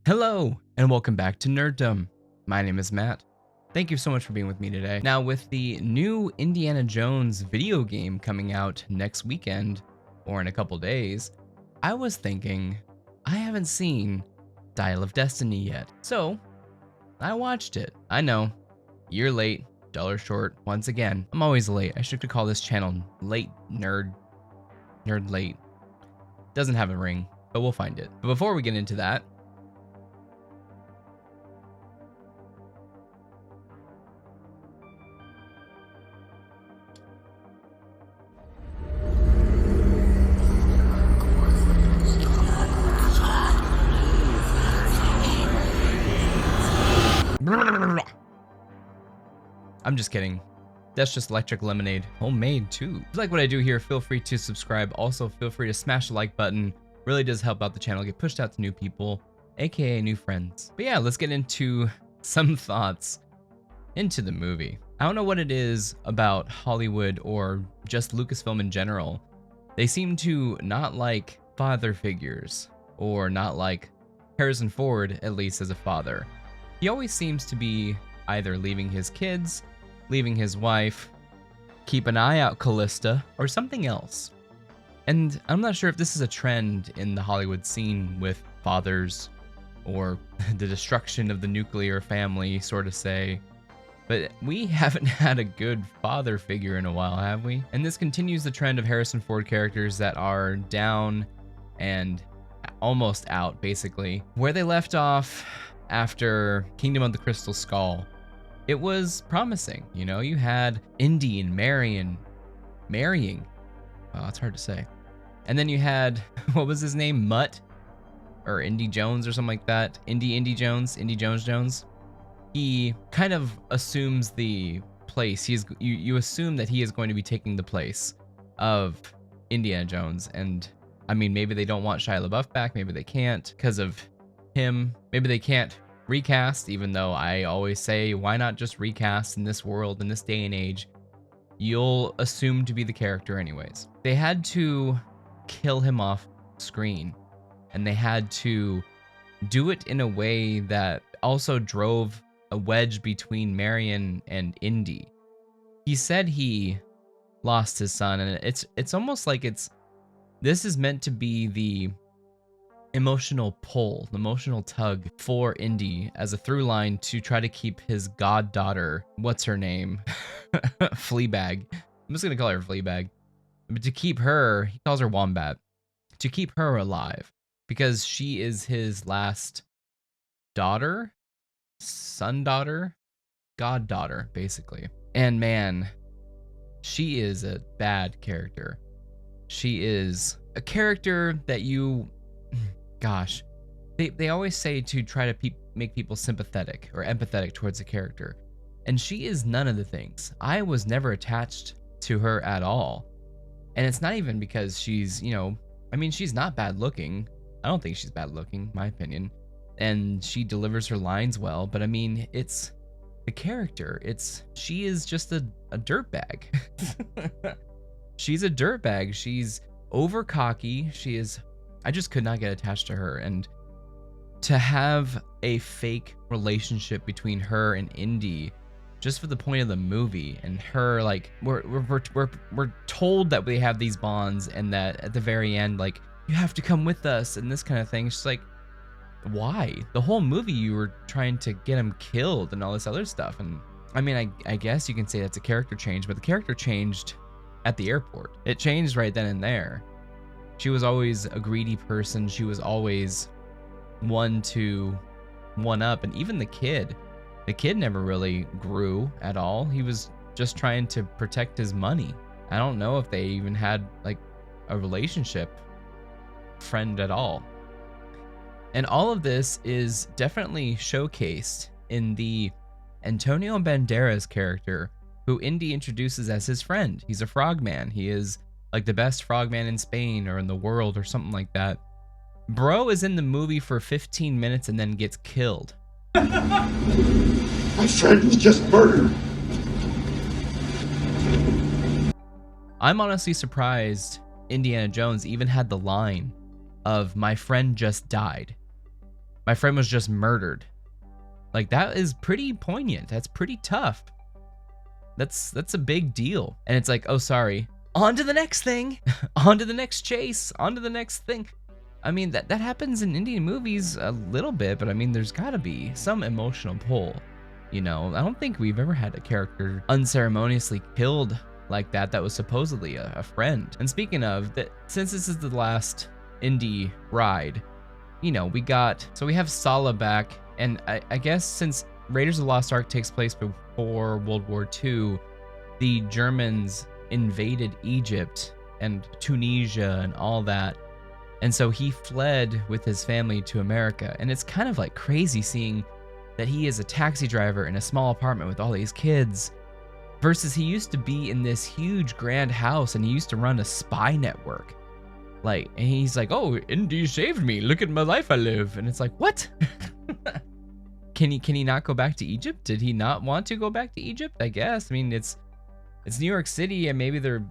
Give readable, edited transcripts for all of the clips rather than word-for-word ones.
Hello, and welcome back to Nerddom. My name is Matt. Thank you so much for being with me today. Now, with the new Indiana Jones video game coming out next weekend, or in a couple days, I was thinking, I haven't seen Dial of Destiny yet. So, I watched it. I know, year late, dollar short, once again. I'm always late. I should call this channel Late Nerd Late. Doesn't have a ring, but we'll find it. But before we get into that, I'm just kidding. That's just electric lemonade. Homemade too. If you like what I do here, feel free to subscribe. Also, feel free to smash the like button. Really does help out the channel, get pushed out to new people, aka new friends. But yeah, let's get into some thoughts into the movie. I don't know what it is about Hollywood or just Lucasfilm in general. They seem to not like father figures, or not like Harrison Ford, at least as a father. He always seems to be either leaving his kids, leaving his wife, keep an eye out Callista, or something else. And I'm not sure if this is a trend in the Hollywood scene with fathers, or the destruction of the nuclear family, sort of say. But we haven't had a good father figure in a while, have we? And this continues the trend of Harrison Ford characters that are down and almost out, basically. Where they left off after Kingdom of the Crystal Skull, it was promising. You know, you had Indy and Marion marrying. Wow, that's hard to say. And then you had, what was his name? Mutt? Or Indy Jones or something like that. Indy Jones. He kind of assumes the place. You assume that he is going to be taking the place of Indiana Jones. And I mean, maybe they don't want Shia LaBeouf back. Maybe they can't because of him. Maybe they can't recast, even though I always say, why not just recast in this world, in this day and age? You'll assume to be the character anyways. They had to kill him off screen, and they had to do it in a way that also drove a wedge between Marion and Indy. He said he lost his son, and it's almost like this is meant to be the emotional pull, the emotional tug for Indy as a through line to try to keep his goddaughter, what's her name? Fleabag. I'm just gonna call her Fleabag. But to keep her, he calls her Wombat, to keep her alive, because she is his last daughter, son-daughter, goddaughter, basically. And man, she is a bad character. She is a character that gosh, they always say to try to make people sympathetic or empathetic towards a character. And she is none of the things. I was never attached to her at all. And it's not even because she's, I mean, she's not bad looking. I don't think she's bad looking, in my opinion. And she delivers her lines well, but I mean, it's the character. She is just a dirtbag. She's a dirtbag. She's over cocky. I just could not get attached to her. And to have a fake relationship between her and Indy just for the point of the movie, and her, like, we're told that we have these bonds, and that at the very end, like, you have to come with us and this kind of thing. It's just like, why? The whole movie you were trying to get him killed and all this other stuff. And I mean, I guess you can say that's a character change, but the character changed at the airport. It changed right then and there. She was always a greedy person. She was always one to one up. And even the kid never really grew at all. He was just trying to protect his money. I don't know if they even had like a relationship friend at all. And all of this is definitely showcased in the Antonio Banderas character, who Indy introduces as his friend. He's a frogman. He is like the best frogman in Spain or in the world or something like that. Bro is in the movie for 15 minutes and then gets killed. My friend was just murdered. I'm honestly surprised Indiana Jones even had the line of "my friend just died." My friend was just murdered. Like, that is pretty poignant. That's pretty tough. That's a big deal. And it's like, oh, sorry. On to the next thing. On to the next chase. On to the next thing. I mean, that happens in Indian movies a little bit, but I mean, there's gotta be some emotional pull. You know, I don't think we've ever had a character unceremoniously killed like that was supposedly a friend. And speaking of that, since this is the last Indy ride, you know, we have Sallah back, and I guess since Raiders of the Lost Ark takes place before World War II, the Germans invaded Egypt and Tunisia and all that. And so he fled with his family to America. And it's kind of like crazy seeing that he is a taxi driver in a small apartment with all these kids versus he used to be in this huge grand house and he used to run a spy network. Like, and he's like, oh, Indy saved me. Look at my life I live. And it's like, what? Can he not go back to Egypt? Did he not want to go back to Egypt? I guess. I mean, it's New York City and maybe they're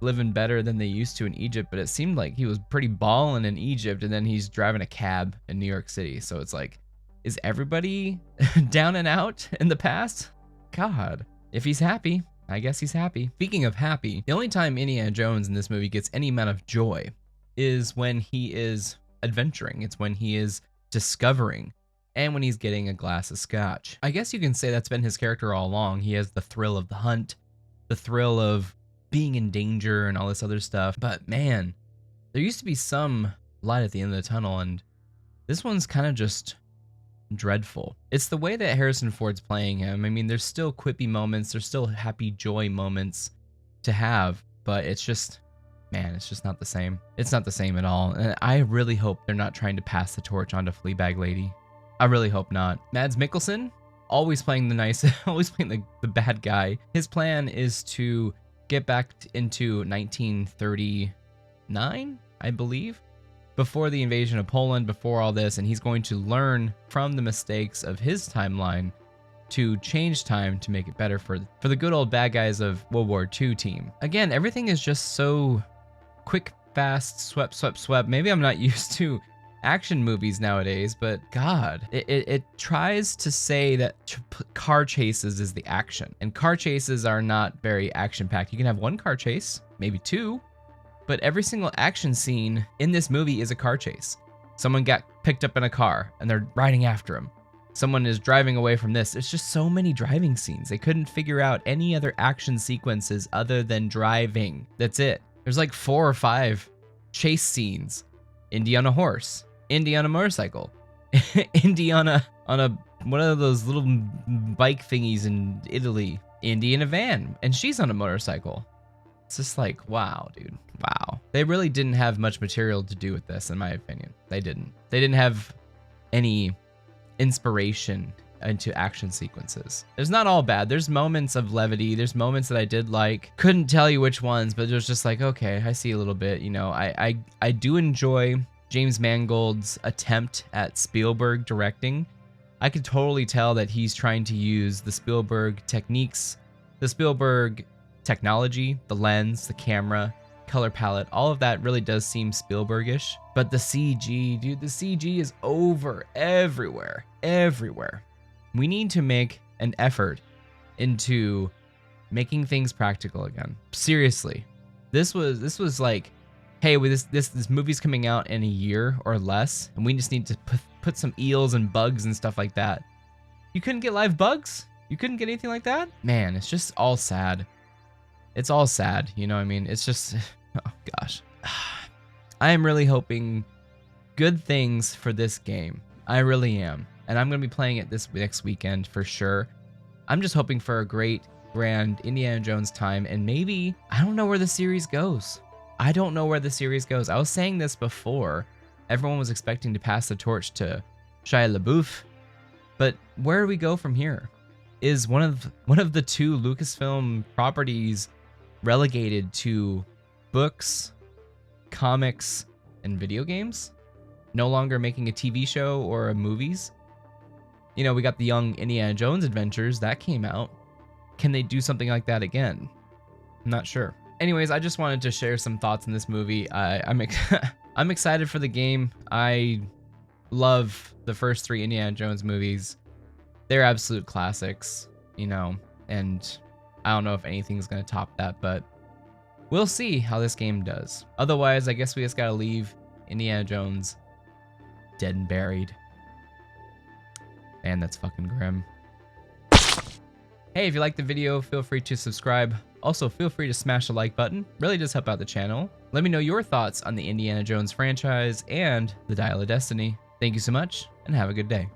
living better than they used to in Egypt, but it seemed like he was pretty balling in Egypt and then he's driving a cab in New York City. So it's like, is everybody down and out in the past? God, if he's happy, I guess he's happy. Speaking of happy, the only time Indiana Jones in this movie gets any amount of joy is when he is adventuring. It's when he is discovering and when he's getting a glass of scotch. I guess you can say that's been his character all along. He has the thrill of the hunt, the thrill of being in danger and all this other stuff. But man, there used to be some light at the end of the tunnel, and this one's kind of just dreadful. It's the way that Harrison Ford's playing him. I mean, there's still quippy moments, there's still happy joy moments to have, but it's just, man, it's just not the same. It's not the same at all. And I really hope they're not trying to pass the torch on to Fleabag Lady. I really hope not. Mads Mikkelsen, always playing the nice, always playing the bad guy. His plan is to get back into 1939, I believe, before the invasion of Poland, before all this, and he's going to learn from the mistakes of his timeline to change time to make it better for the good old bad guys of World War II team. Again, everything is just so quick, fast, swept. Maybe I'm not used to action movies nowadays, but God, it tries to say that car chases is the action, and car chases are not very action-packed. You can have one car chase, maybe two, but every single action scene in this movie is a car chase. Someone got picked up in a car and they're riding after him. Someone is driving away from this. It's just so many driving scenes. They couldn't figure out any other action sequences other than driving. That's it. There's like 4 or 5 chase scenes. Indy on a horse, Indy on a motorcycle, Indy on a one of those little bike thingies in Italy, Indy in a van, and she's on a motorcycle. It's just like, wow, dude, wow. They really didn't have much material to do with this, in my opinion. They didn't have any inspiration into action sequences. There's not all bad. There's moments of levity. There's moments that I did like. Couldn't tell you which ones, but it was just like, okay, I see a little bit. You know, I do enjoy James Mangold's attempt at Spielberg directing. I could totally tell that he's trying to use the Spielberg techniques, the Spielberg technology, the lens, the camera, color palette, all of that really does seem Spielbergish. But the CG, dude, the CG is over everywhere. We need to make an effort into making things practical again. Seriously. This was like, hey, with this movie's coming out in a year or less, and we just need to put some eels and bugs and stuff like that. You couldn't get live bugs? You couldn't get anything like that? Man, it's just all sad. It's all sad, you know what I mean? It's just, oh gosh. I am really hoping good things for this game. I really am. And I'm going to be playing it this next weekend for sure. I'm just hoping for a great, grand Indiana Jones time, and maybe, I don't know where the series goes. I was saying this before. Everyone was expecting to pass the torch to Shia LaBeouf, but where do we go from here? Is one of the 2 Lucasfilm properties relegated to books, comics, and video games? No longer making a TV show or movies? You know, we got the Young Indiana Jones Adventures that came out. Can they do something like that again? I'm not sure. Anyways, I just wanted to share some thoughts in this movie. I'm excited for the game. I love the first 3 Indiana Jones movies. They're absolute classics, you know, and I don't know if anything's going to top that, but we'll see how this game does. Otherwise, I guess we just got to leave Indiana Jones dead and buried. Man, that's fucking grim. Hey, if you liked the video, feel free to subscribe. Also, feel free to smash the like button. Really does help out the channel. Let me know your thoughts on the Indiana Jones franchise and the Dial of Destiny. Thank you so much, and have a good day.